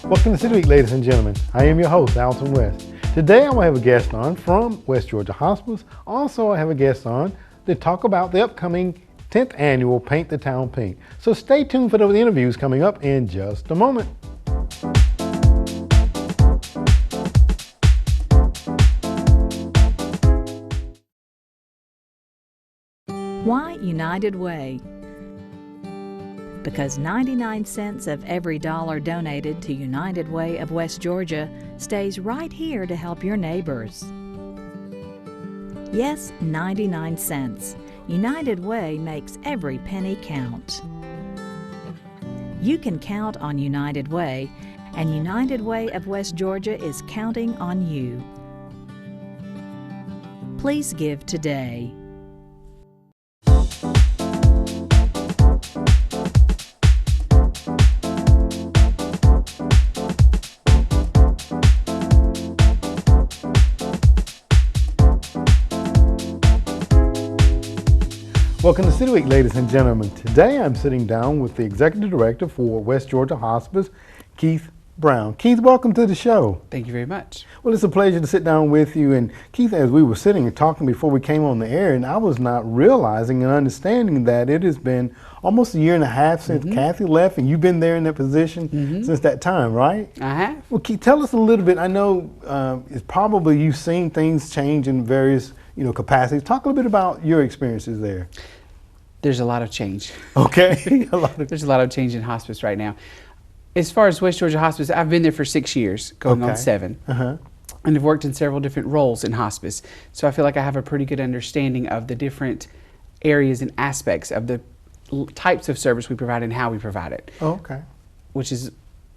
Welcome to City Week, ladies and gentlemen. I am your host, Alton West. Today I will have a guest on from West Georgia Hospice. Also, I have a guest on to talk about the upcoming 10th annual Paint the Town Pink. So stay tuned for those interviews coming up in just a moment. Why United Way? Because 99 cents of every dollar donated to United Way of West Georgia stays right here to help your neighbors. Yes, 99 cents. United Way makes every penny count. You can count on United Way, and United Way of West Georgia is counting on you. Please give today. Welcome to City Week, ladies and gentlemen. Today I'm sitting down with the Executive Director for West Georgia Hospice, Keith Brown. Keith, welcome to the show. Thank you very much. Well, it's a pleasure to sit down with you. And Keith, as we were sitting and talking before we came on the air, and I was not realizing and understanding that it has been almost a year and a half since Kathy left, and you've been there in that position since that time, right? I have. Well, Keith, tell us a little bit. I know it's probably you've seen things change in various capacities. Talk a little bit about your experiences there. There's a lot of change. Okay. There's a lot of change in hospice right now. As far as West Georgia Hospice, I've been there for 6 years, going on 7. And I've worked in several different roles in hospice. So I feel like I have a pretty good understanding of the different areas and aspects of the types of service we provide and how we provide it. Okay. Which has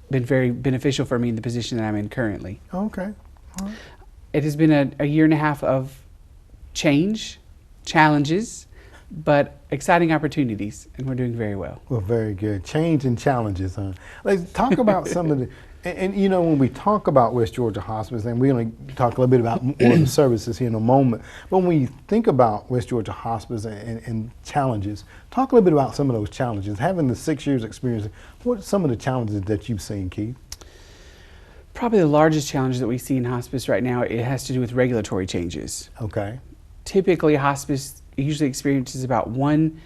been very beneficial for me in the position that I'm in currently. Okay. All right. It has been a year and a half of change, challenges, but exciting opportunities, and we're doing very well. Well, very good. Change and challenges, huh? Let's talk about some of the, and when we talk about West Georgia Hospice, and we're going to talk a little bit about more of the services here in a moment, but when you think about West Georgia Hospice and challenges, talk a little bit about some of those challenges. Having the 6 years experience, what are some of the challenges that you've seen, Keith? Probably the largest challenge that we see in hospice right now, it has to do with regulatory changes. Okay. Typically, hospice usually experiences about one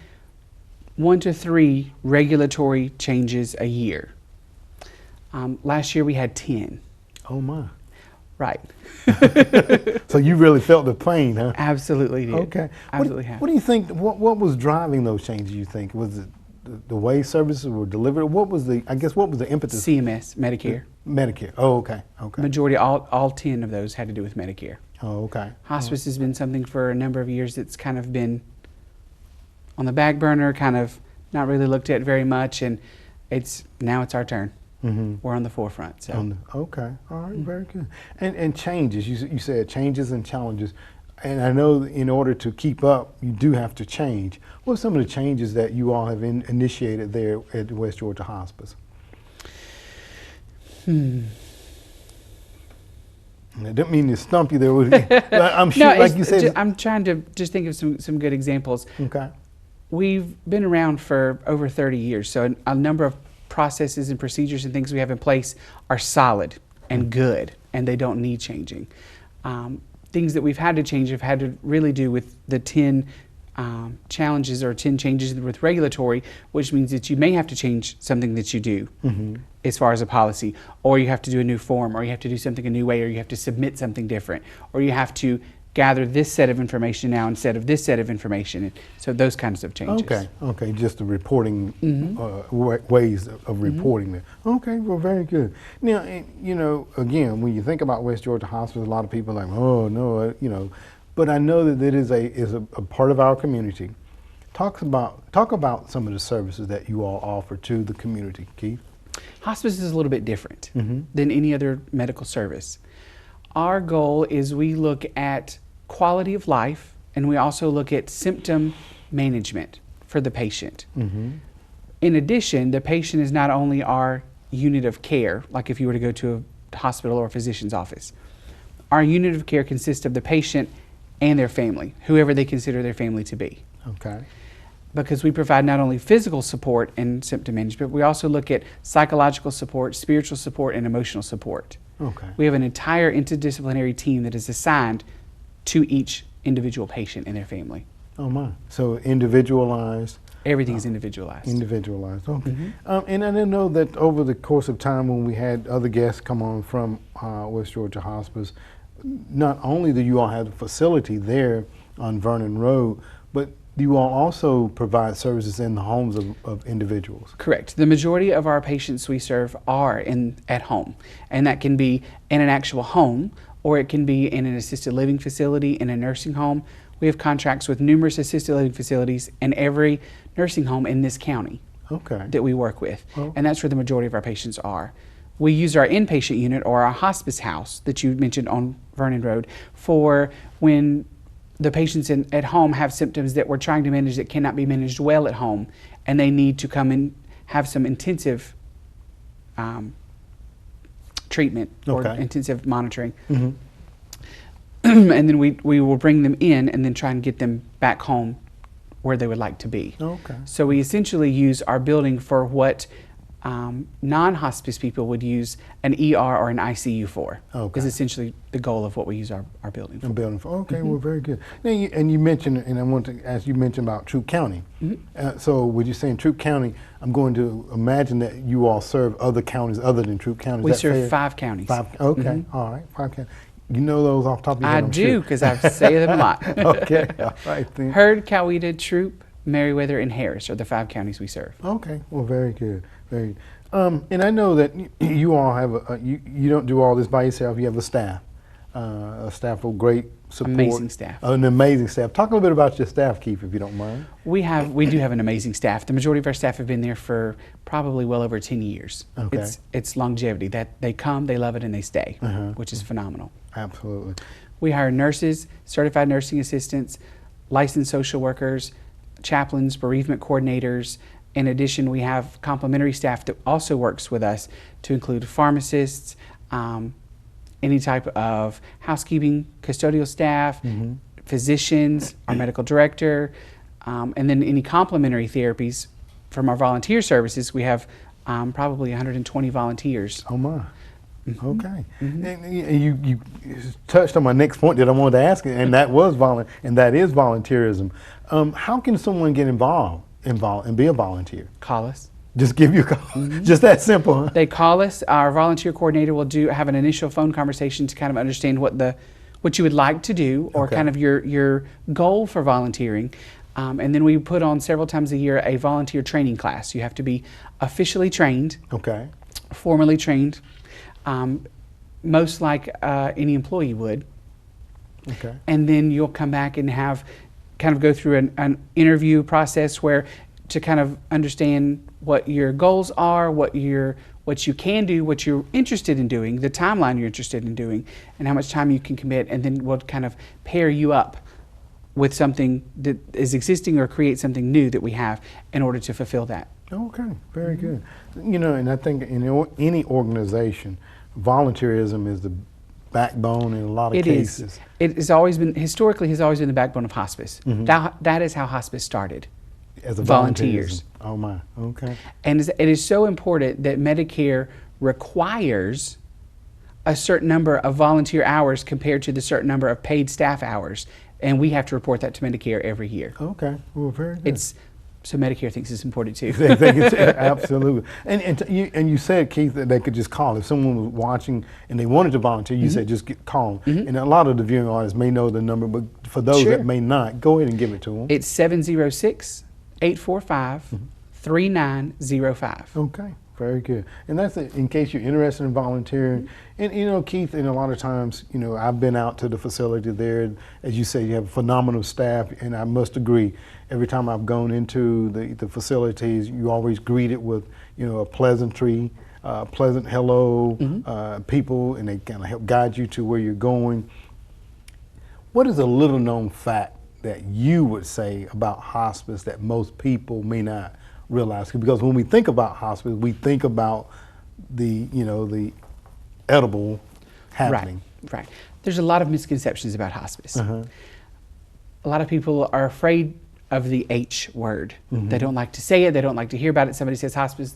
to 3 regulatory changes a year. Last year we had 10. Oh my. Right. So you really felt the pain, huh? Absolutely did. Okay. Absolutely have. What do you think, what was driving those changes, you think? Was it the way services were delivered? What was the impetus? CMS, Medicare. Medicare. Oh, okay. Okay. Majority, all 10 of those had to do with Medicare. Oh, okay. Hospice has been something for a number of years that's kind of been on the back burner, kind of not really looked at very much, and now it's our turn. We're on the forefront. So. Okay, all right, very good. And changes, you said changes and challenges, and I know in order to keep up, you do have to change. What are some of the changes that you all have initiated there at West Georgia Hospice? I didn't mean to stump you there. I'm sure, no, like you said. I'm trying to just think of some good examples. Okay. We've been around for over 30 years, so a number of processes and procedures and things we have in place are solid and good, and they don't need changing. Things that we've had to change have had to really do with the 10 challenges or 10 changes with regulatory, which means that you may have to change something that you do as far as a policy, or you have to do a new form, or you have to do something a new way, or you have to submit something different, or you have to gather this set of information now instead of this set of information. So those kinds of changes. Okay, just the reporting ways of reporting there. Okay, well, very good. Now, again, when you think about West Georgia Hospice, a lot of people are like, oh no, but I know that it is a part of our community. Talk about some of the services that you all offer to the community, Keith. Hospice is a little bit different than any other medical service. Our goal is we look at quality of life, and we also look at symptom management for the patient. In addition, the patient is not only our unit of care, like if you were to go to a hospital or a physician's office. Our unit of care consists of the patient and their family, whoever they consider their family to be. Okay. because we provide not only physical support and symptom management, we also look at psychological support, spiritual support, and emotional support. Okay. We have an entire interdisciplinary team that is assigned to each individual patient and their family. Oh my. So individualized. Everything is individualized. Individualized. Okay. Mm-hmm. And I didn't know that over the course of time when we had other guests come on from West Georgia Hospice, not only do you all have the facility there on Vernon Road, but you all also provide services in the homes of individuals. Correct. The majority of our patients we serve are at home, and that can be in an actual home, or it can be in an assisted living facility, in a nursing home. We have contracts with numerous assisted living facilities and every nursing home in this county that we work with, and that's where the majority of our patients are. We use our inpatient unit or our hospice house that you mentioned on Vernon Road for when the patients at home have symptoms that we're trying to manage that cannot be managed well at home, and they need to come and have some intensive treatment or intensive monitoring. Mm-hmm. And then we will bring them in and then try and get them back home where they would like to be. Okay. So we essentially use our building for what non-hospice people would use an ER or an ICU for. Okay. Is essentially the goal of what we use our building for. Okay, well, very good. Now, you mentioned, and I want to ask, you mentioned about Troup County. So would you say in Troup County, I'm going to imagine that you all serve other counties other than Troup County. We Is that serve fair? 5 counties. Okay, all right, 5 counties. You know those off the top of your head? I do, because I say them a lot. Okay, all right then. Heard, Coweta, Troup, Meriwether, and Harris are the 5 counties we serve. Okay, well, very good, very good. And I know that you all have you don't do all this by yourself. You have a staff of great support. Amazing staff. An amazing staff. Talk a little bit about your staff, Keith, if you don't mind. We do have an amazing staff. The majority of our staff have been there for probably well over 10 years. Okay. It's longevity. That they come, they love it, and they stay, which is phenomenal. Absolutely. We hire nurses, certified nursing assistants, licensed social workers, chaplains, bereavement coordinators. In addition, we have complementary staff that also works with us, to include pharmacists, any type of housekeeping, custodial staff, physicians, our medical director, and then any complementary therapies from our volunteer services. We have probably 120 volunteers. Oh my. Okay. And you touched on my next point that I wanted to ask, and that was volunteerism. How can someone get involved and be a volunteer? Call us. Just give you a call. Just that simple. Huh? They call us. Our volunteer coordinator will have an initial phone conversation to kind of understand what you would like to do, or kind of your goal for volunteering. And then we put on several times a year a volunteer training class. You have to be officially trained, formally trained, most like any employee would. And then you'll come back and go through an interview process to kind of understand what your goals are, what you can do, what you're interested in doing, the timeline you're interested in doing, and how much time you can commit, and then we'll kind of pair you up with something that is existing or create something new that we have in order to fulfill that. Okay, very good. And I think in any organization, volunteerism is the backbone in a lot of cases. It has always been the backbone of hospice. That is how hospice started. As a volunteers. Oh my, okay. And it is so important that Medicare requires a certain number of volunteer hours compared to the certain number of paid staff hours, and we have to report that to Medicare every year. Okay, well, very good. So Medicare thinks it's important too. They think it's, absolutely. And you said, Keith, that they could just call. If someone was watching and they wanted to volunteer, you said just call them. And a lot of the viewing audience may know the number, but for those that may not, go ahead and give it to them. It's 706-845-3905. Okay, very good. And that's in case you're interested in volunteering. And Keith, and a lot of times, I've been out to the facility there. As you say, you have phenomenal staff, and I must agree. Every time I've gone into the facilities, you always greet it with, a pleasantry, pleasant hello, people, and they kind of help guide you to where you're going. What is a little known fact that you would say about hospice that most people may not realize? Because when we think about hospice, we think about the edible happening. Right. There's a lot of misconceptions about hospice. A lot of people are afraid of the H word. They don't like to say it. They don't like to hear about it. Somebody says hospice,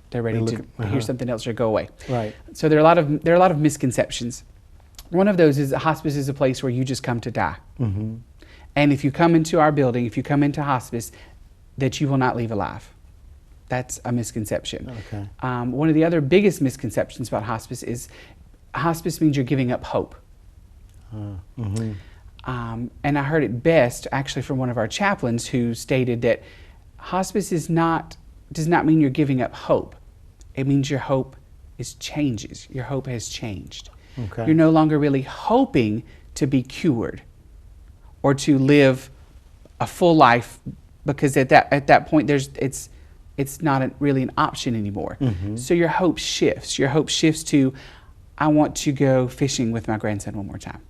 they're ready to hear something else or go away. Right. So there are a lot of misconceptions. One of those is that hospice is a place where you just come to die. And if you come into our building, if you come into hospice, that you will not leave alive. That's a misconception. Okay. One of the other biggest misconceptions about hospice is hospice means you're giving up hope. And I heard it best actually from one of our chaplains who stated that hospice does not mean you're giving up hope. It means your hope changes. Your hope has changed. Okay. You're no longer really hoping to be cured or to live a full life, because at that point it's not really an option anymore. So your hope shifts. Your hope shifts to, I want to go fishing with my grandson one more time.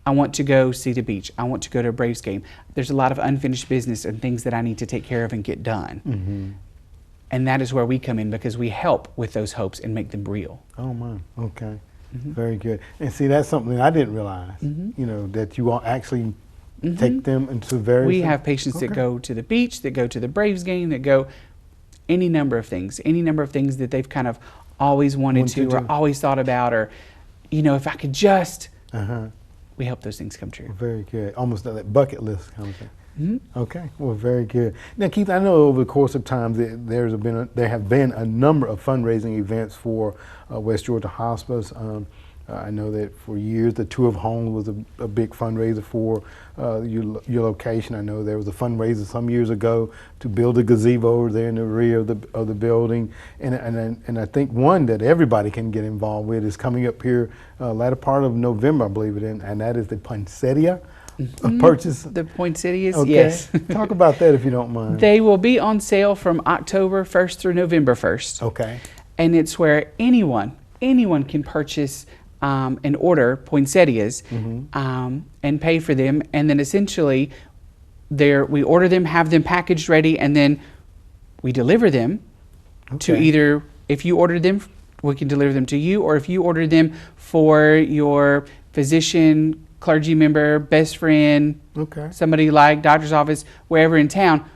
I want to go see the beach. I want to go to a Braves game. There's a lot of unfinished business and things that I need to take care of and get done. And that is where we come in, because we help with those hopes and make them real. Oh my, okay. Very good. And see, that's something I didn't realize, you know, that you all actually take them into various... We have patients that go to the beach, that go to the Braves game, that go any number of things that they've kind of always wanted to or always thought about, or, you know, if I could just... We help those things come true. Very good. Almost that bucket list kind of thing. Okay, well, very good. Now, Keith, I know over the course of time that there have been a number of fundraising events for West Georgia Hospice. I know that for years the Tour of Home was a big fundraiser for your location. I know there was a fundraiser some years ago to build a gazebo over there in the rear of the building, and I think one that everybody can get involved with is coming up here latter part of November, I believe it is, and that is the poinsettia purchase. The poinsettias, okay. Yes. Talk about that if you don't mind. They will be on sale from October 1st through November 1st. Okay. And it's where anyone can purchase and order poinsettias and pay for them, and then essentially we order them, have them packaged ready, and then we deliver them to either, if you order them, we can deliver them to you, or if you order them for your physician, clergy member, best friend, somebody like doctor's office, wherever in town,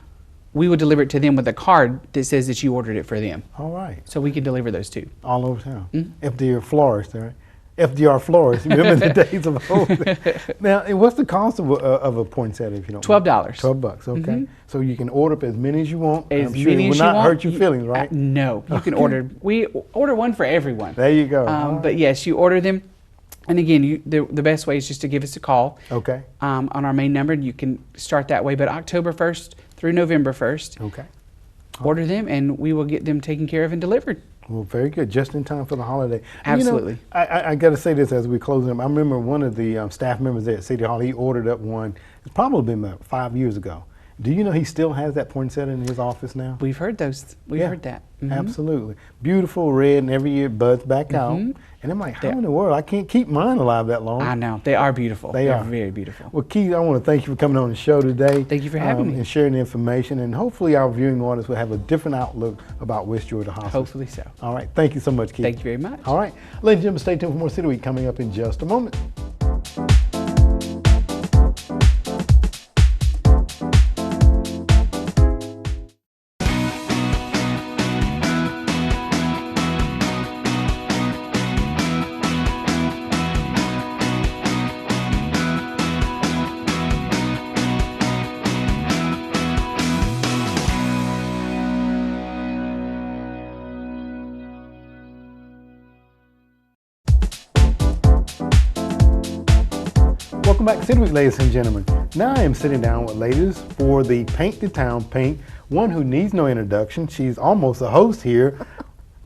we would deliver it to them with a card that says that you ordered it for them. All right. So we can deliver those too. All over town. FDR florist, all right? FDR florist. Remember the days of old. Now, what's the cost of a poinsettia, if you don't mind? $12. $12, okay. So you can order up as many as you want. As I'm sure many it as will you not want. hurt your feelings, right? No, you can order. We order one for everyone. There you go. But yes, you order them. And again, the best way is just to give us a call on our main number. You can start that way. But October 1st through November 1st, order them, and we will get them taken care of and delivered. Well, very good. Just in time for the holiday. Absolutely. You know, I got to say this as we close them. I remember one of the staff members there at City Hall, he ordered up one. It's probably been about 5 years ago. Do you know he still has that poinsettia in his office now? We've heard those. We've heard that. Absolutely. Beautiful red, and every year it buds back out. And I'm like, how in the world? I can't keep mine alive that long. I know. They are beautiful. They're are very beautiful. Well, Keith, I want to thank you for coming on the show today. Thank you for having me. And sharing the information. And hopefully our viewing audience will have a different outlook about West Georgia Hospice. Hopefully so. All right. Thank you so much, Keith. Thank you very much. All right. Ladies and gentlemen, stay tuned for more City Week coming up in just a moment. Welcome back to City Week, ladies and gentlemen. Now I am sitting down with ladies for the Paint the Town Paint, one who needs no introduction. She's almost a host here,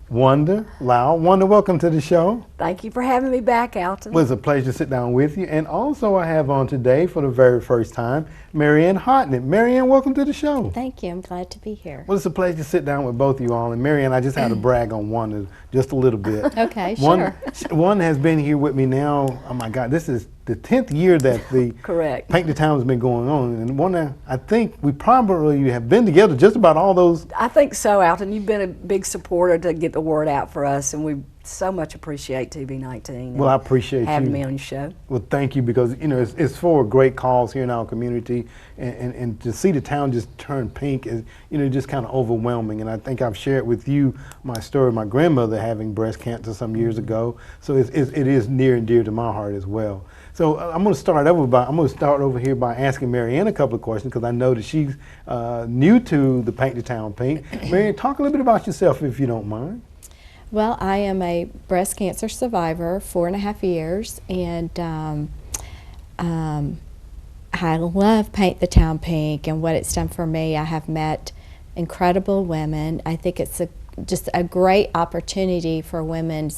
Wanda Lau. Wanda, welcome to the show. Thank you for having me back, Alton. Well, it's a pleasure to sit down with you. And also I have on today for the very first time, Marianne Hotnick. Marianne, welcome to the show. Thank you. I'm glad to be here. Well, it's a pleasure to sit down with both of you all. And Marianne, I just had to brag on Wanda just a little bit. Okay, sure. One has been here with me now, oh my God, this is the 10th year that the Correct. Paint the Town has been going on. And Wanda, I think we probably have been together just about all those. I think so, Alton. You've been a big supporter to get the word out for us, and we so much appreciate TV19. Well, I appreciate having you me on your show. Well, thank you, because it's for a great cause here in our community, and to see the town just turn pink is just kind of overwhelming. And I think I've shared with you my story of my grandmother having breast cancer some years ago, so it is near and dear to my heart as well. So I'm going to start over here by asking Marianne a couple of questions, because I know that she's new to the Paint the Town Pink. Marianne, talk a little bit about yourself if you don't mind. Well, I am a breast cancer survivor, 4.5 years, and I love Paint the Town Pink and what it's done for me. I have met incredible women. I think it's just a great opportunity for women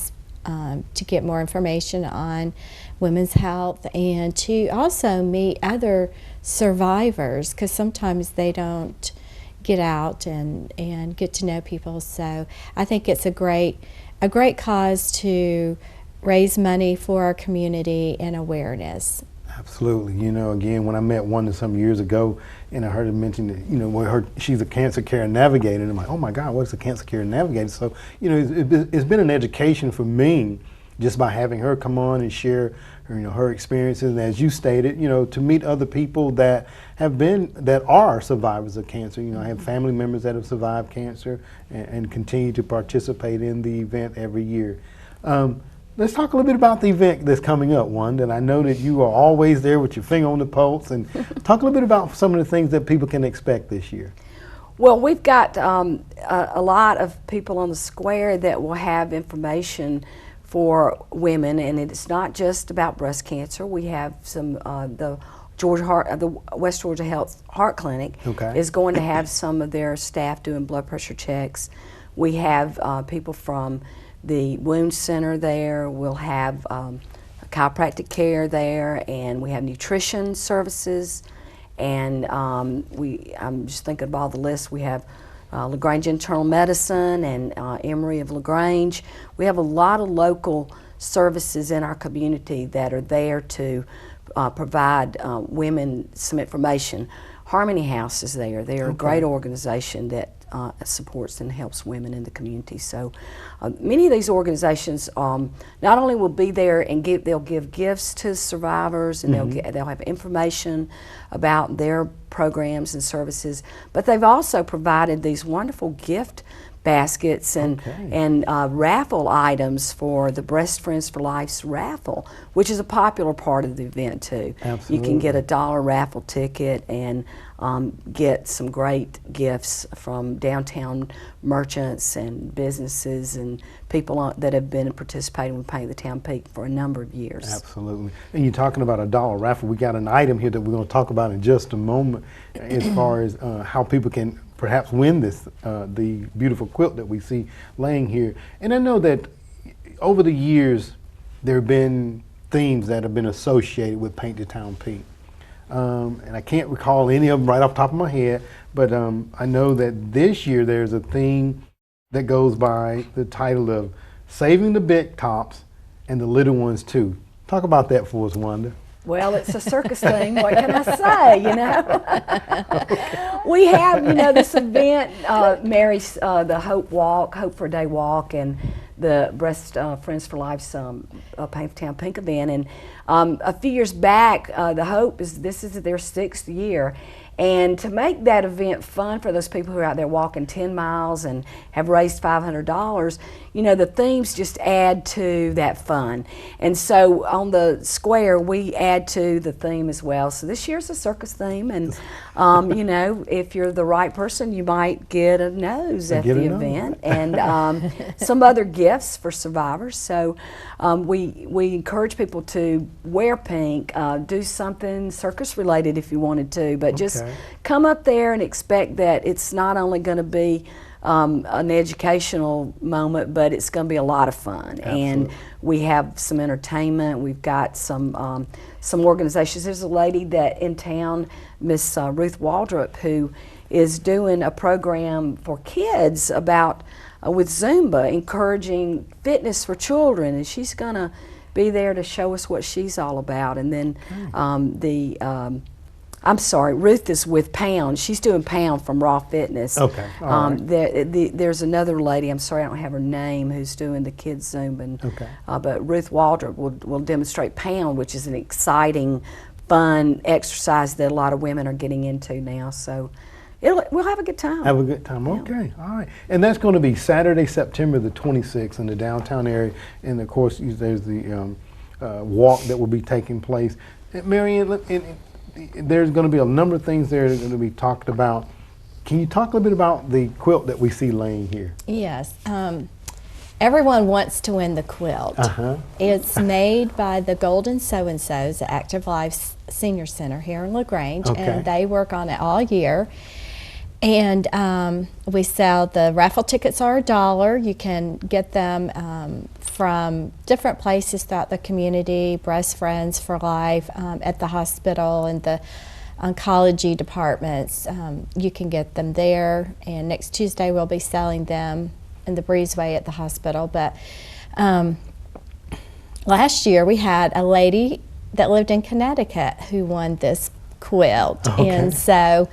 to get more information on women's health, and to also meet other survivors, because sometimes they don't get out and get to know people. So I think it's a great cause to raise money for our community and awareness. Absolutely. Again, when I met Wanda some years ago, and I heard her mention that, she's a cancer care navigator, and I'm like, oh my God, what's a cancer care navigator? So, it's been an education for me just by having her come on and share her experiences, and as you stated, to meet other people that are survivors of cancer. I have family members that have survived cancer and continue to participate in the event every year. Let's talk a little bit about the event that's coming up, Wanda. And I know that you are always there with your finger on the pulse, and talk a little bit about some of the things that people can expect this year. Well, we've got a lot of people on the square that will have information for women, and it's not just about breast cancer. We have some the West Georgia Health Heart Clinic is going to have some of their staff doing blood pressure checks. We have people from the wound center there. We'll have chiropractic care there, and we have nutrition services. And I'm just thinking of all the lists. We have LaGrange Internal Medicine and Emory of LaGrange. We have a lot of local services in our community that are there to provide women some information. Harmony House is there. They're a great organization that supports and helps women in the community. So many of these organizations not only will be there and they'll give gifts to survivors, and they'll have information about their programs and services, but they've also provided these wonderful gift baskets and raffle items for the Breast Friends for Life's raffle, which is a popular part of the event too. Absolutely. You can get a $1 raffle ticket and get some great gifts from downtown merchants and businesses and people that have been participating with Paint the Town Pink for a number of years. Absolutely. And you're talking about a $1 raffle. We got an item here that we're going to talk about in just a moment as far as how people can perhaps win this, the beautiful quilt that we see laying here. And I know that over the years there have been themes that have been associated with Paint the Town Pink. And I can't recall any of them right off the top of my head, but I know that this year there's a theme that goes by the title of Saving the Big Tops and the Little Ones Too. Talk about that for us, Wanda. Well, it's a circus thing. What can I say, We have, this event, Mary's, the Hope Walk, Hope for a Day Walk, and the Breast Friends for Life's Paint the Town Pink event. And a few years back, the Hope this is their 6th year. And to make that event fun for those people who are out there walking 10 miles and have raised $500, the themes just add to that fun. And so on the square, we add to the theme as well. So this year's a circus theme, and if you're the right person, you might get a nose at the event and some other gifts for survivors. So we encourage people to wear pink, do something circus related if you wanted to, but just come up there and expect that it's not only going to be an educational moment, but it's going to be a lot of fun. Absolutely. And we have some entertainment. We've got some organizations. There's a lady that in town, Miss Ruth Waldrop, who is doing a program for kids about with Zumba, encouraging fitness for children, and she's going to be there to show us what she's all about. And then I'm sorry, Ruth is with Pound. She's doing Pound from Raw Fitness. Okay, all right. There's another lady, I'm sorry I don't have her name, who's doing the kids Zumba. Okay. But Ruth Waldrop will demonstrate Pound, which is an exciting, fun exercise that a lot of women are getting into now. So we'll have a good time. Have a good time. Okay, all right. And that's going to be Saturday, September the 26th in the downtown area. And of course, there's the walk that will be taking place. Marianne, there's going to be a number of things there that are going to be talked about. Can you talk a little bit about the quilt that we see laying here? Yes. Everyone wants to win the quilt. It's made by the Golden So-and-So's, the Active Life Senior Center here in LaGrange, and they work on it all year. And we sell, the raffle tickets are $1. You can get them from different places throughout the community, Breast Friends for Life, at the hospital and the oncology departments. You can get them there, and next Tuesday we'll be selling them in the breezeway at the hospital. But last year we had a lady that lived in Connecticut who won this quilt. And so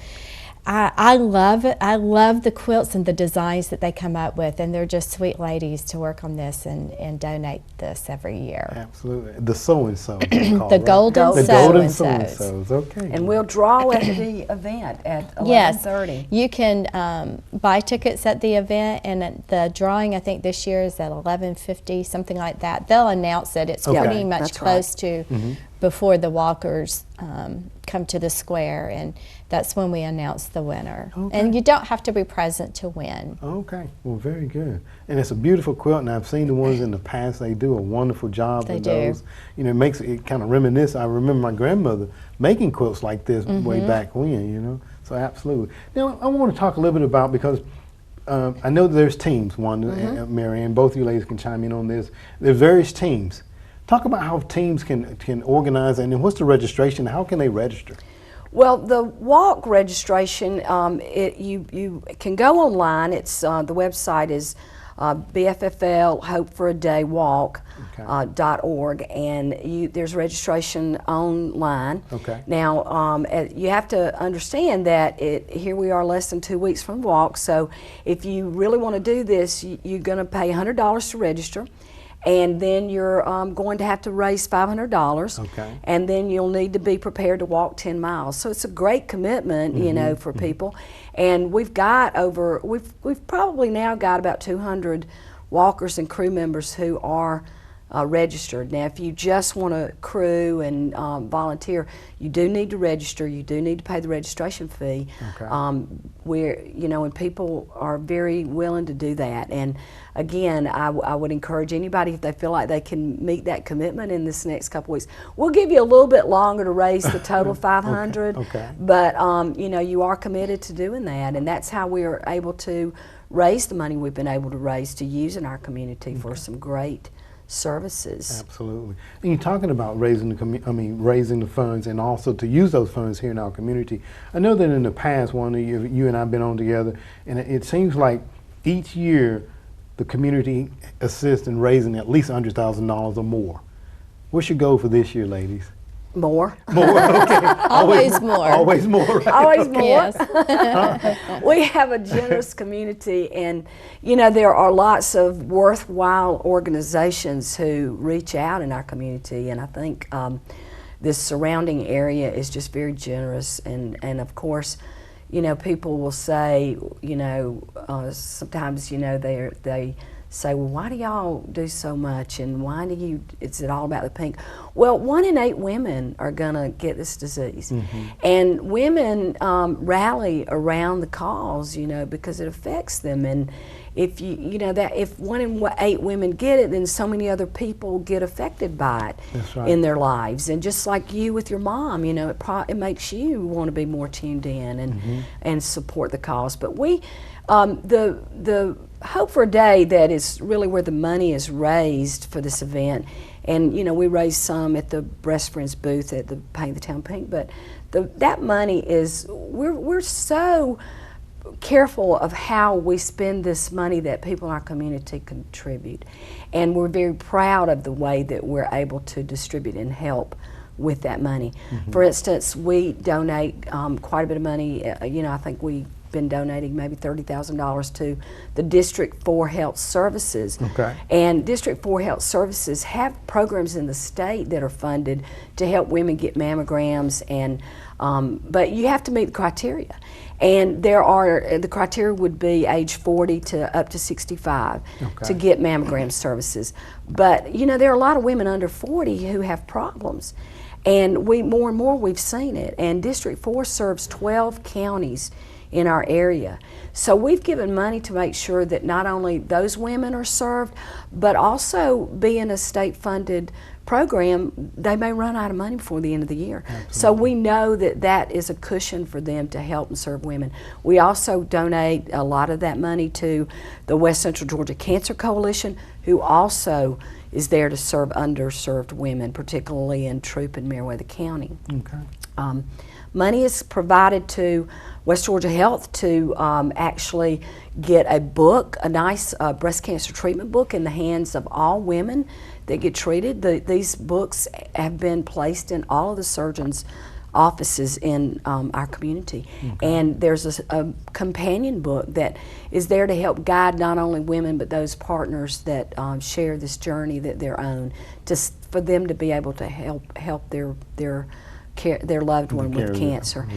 I love it. I love the quilts and the designs that they come up with, and they're just sweet ladies to work on this and donate this every year. Absolutely. The so-and-so. The Golden The Golden So-and-So's. Okay. And we'll draw at the event at 11:30. Yes, you can buy tickets at the event, and the drawing I think this year is at 11:50, something like that. They'll announce it. It's pretty much That's close to before the walkers come to the square, and that's when we announce the winner. And you don't have to be present to win. Okay, well, very good. And it's a beautiful quilt, and I've seen the ones in the past. They do a wonderful job with those. You know, it makes it kind of reminisce. I remember my grandmother making quilts like this way back when, you know, so absolutely. Now, I want to talk a little bit about, because I know there's teams, Marianne, both you ladies can chime in on this. There's various teams. Talk about how teams can organize, and then what's the registration? How can they register? Well, the walk registration, you can go online. It's the website is BFFL Hope for a Day Walk.org, and there's registration online. Now, you have to understand that here we are less than 2 weeks from the walk. So, if you really want to do this, you're going to pay $100 to register. And then you're going to have to raise $500, and then you'll need to be prepared to walk 10 miles. So it's a great commitment, you know, for people. And we've probably now got about 200 walkers and crew members who are registered. Now, if you just want to crew and volunteer, you do need to register. You do need to pay the registration fee. And people are very willing to do that. And again, I would encourage anybody, if they feel like they can meet that commitment in this next couple weeks. We'll give you a little bit longer to raise the total 500, but you are committed to doing that, and that's how we are able to raise the money we've been able to raise to use in our community for some great services. Absolutely. And you're talking about raising the funds, and also to use those funds here in our community. I know that in the past, you and I have been on together, and it seems like each year the community assists in raising at least $100,000 or more. What's your goal for this year, ladies? More. More, okay. Always more. Always more, right? Always more. Yes. We have a generous community, and there are lots of worthwhile organizations who reach out in our community, and I think this surrounding area is just very generous, and of course, people will say, sometimes, they say, well, why do y'all do so much, and why is it all about the pink? Well, 1 in 8 women are gonna get this disease, and women rally around the cause, because it affects them. And if if 1 in 8 women get it, then so many other people get affected by it in their lives. And just like you with your mom, it makes you want to be more tuned in and support the cause. But the Hope for a Day, that is really where the money is raised for this event. And we raise some at the Breast Friends booth at the Paint the Town Pink, but that money is, we're so careful of how we spend this money that people in our community contribute. And we're very proud of the way that we're able to distribute and help with that money. For instance, we donate quite a bit of money. I think we've been donating maybe $30,000 to the District 4 Health Services. Okay. And District 4 Health Services have programs in the state that are funded to help women get mammograms, and but you have to meet the criteria. And the criteria would be age 40 to up to 65 to get mammogram services. But there are a lot of women under 40 who have problems. And more and more we've seen it. And District 4 serves 12 counties in our area. So we've given money to make sure that not only those women are served, but also being a state-funded program, they may run out of money before the end of the year. Absolutely. So we know that that is a cushion for them to help and serve women. We also donate a lot of that money to the West Central Georgia Cancer Coalition, who also is there to serve underserved women, particularly in Troup and Meriwether County. Okay. Money is provided to West Georgia Health to actually get a book, a nice breast cancer treatment book in the hands of all women that get treated. These books have been placed in all of the surgeons' offices in our community. Okay. And there's a companion book that is there to help guide not only women but those partners that share this journey that they're on, for them to be able to help their loved one with cancer.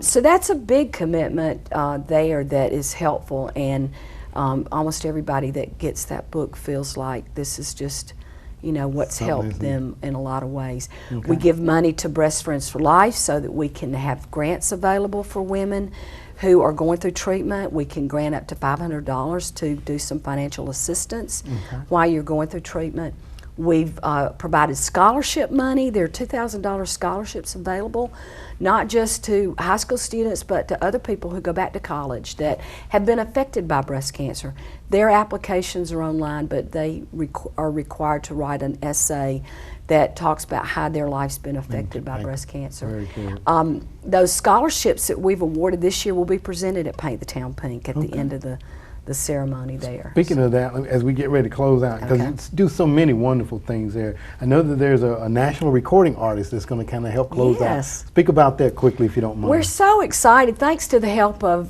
So that's a big commitment there that is helpful, and almost everybody that gets that book feels like this is just what's helped them in a lot of ways. Okay. We give money to Breast Friends for Life so that we can have grants available for women who are going through treatment. We can grant up to $500 to do some financial assistance while you're going through treatment. We've provided scholarship money. There are $2,000 scholarships available, not just to high school students, but to other people who go back to college that have been affected by breast cancer. Their applications are online, but they are required to write an essay that talks about how their life's been affected by breast cancer. Very good. Those scholarships that we've awarded this year will be presented at Paint the Town Pink at the end of the ceremony there. Speaking of that, as we get ready to close out, because you do so many wonderful things there, I know that there's a national recording artist that's going to kind of help close out. Speak about that quickly if you don't mind. We're so excited, thanks to the help of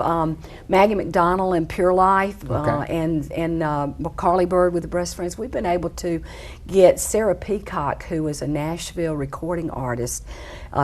Maggie McDonald and Pure Life and Carly Bird with the Breast Friends. We've been able to get Sarah Peacock, who is a Nashville recording artist.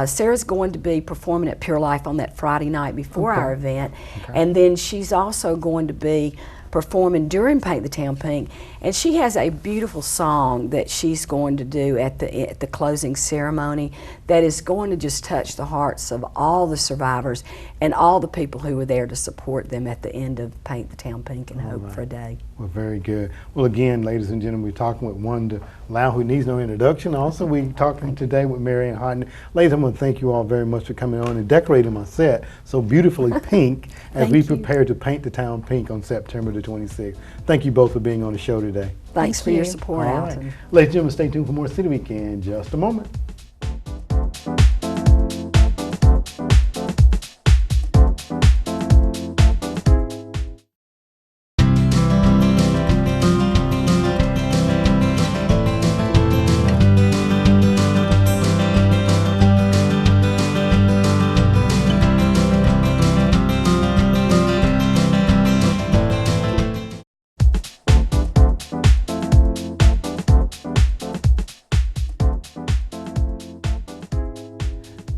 Sarah's going to be performing at Pure Life on that Friday night before our event, and then she's also going to be performing during Paint the Town Pink, and she has a beautiful song that she's going to do at the closing ceremony that is going to just touch the hearts of all the survivors and all the people who were there to support them at the end of Paint the Town Pink and Hope for a Day. Well, very good. Well, again, ladies and gentlemen, we're talking with Wanda Lau, who needs no introduction. Also, we're talking today with Marianne Hodden. Ladies, I'm going to thank you all very much for coming on and decorating my set so beautifully pink as we prepare to Paint the Town Pink on September the 26th. Thank you both for being on the show today. Thanks for your support, Alton. Ladies and gentlemen, stay tuned for more City Week in just a moment.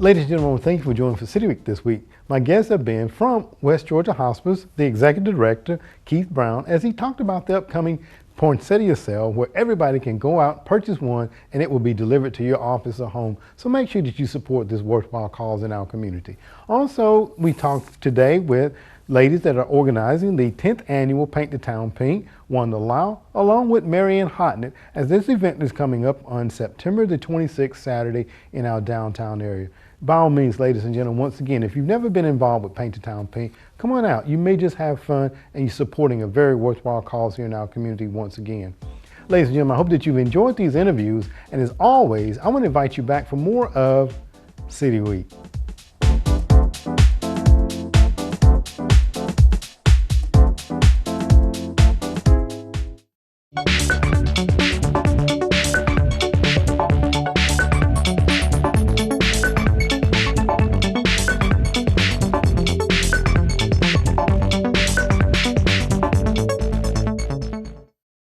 Ladies and gentlemen, thank you for joining for City Week this week. My guests have been from West Georgia Hospice, the Executive Director, Keith Brown, as he talked about the upcoming poinsettia sale where everybody can go out, purchase one, and it will be delivered to your office or home. So make sure that you support this worthwhile cause in our community. Also, we talked today with ladies that are organizing the 10th annual Paint the Town Pink, Wanda Lau, along with Marianne Hodden, as this event is coming up on September the 26th, Saturday, in our downtown area. By all means, ladies and gentlemen, once again, if you've never been involved with Paint the Town Pink, come on out. You may just have fun, and you're supporting a very worthwhile cause here in our community once again. Ladies and gentlemen, I hope that you've enjoyed these interviews, and as always, I want to invite you back for more of City Week.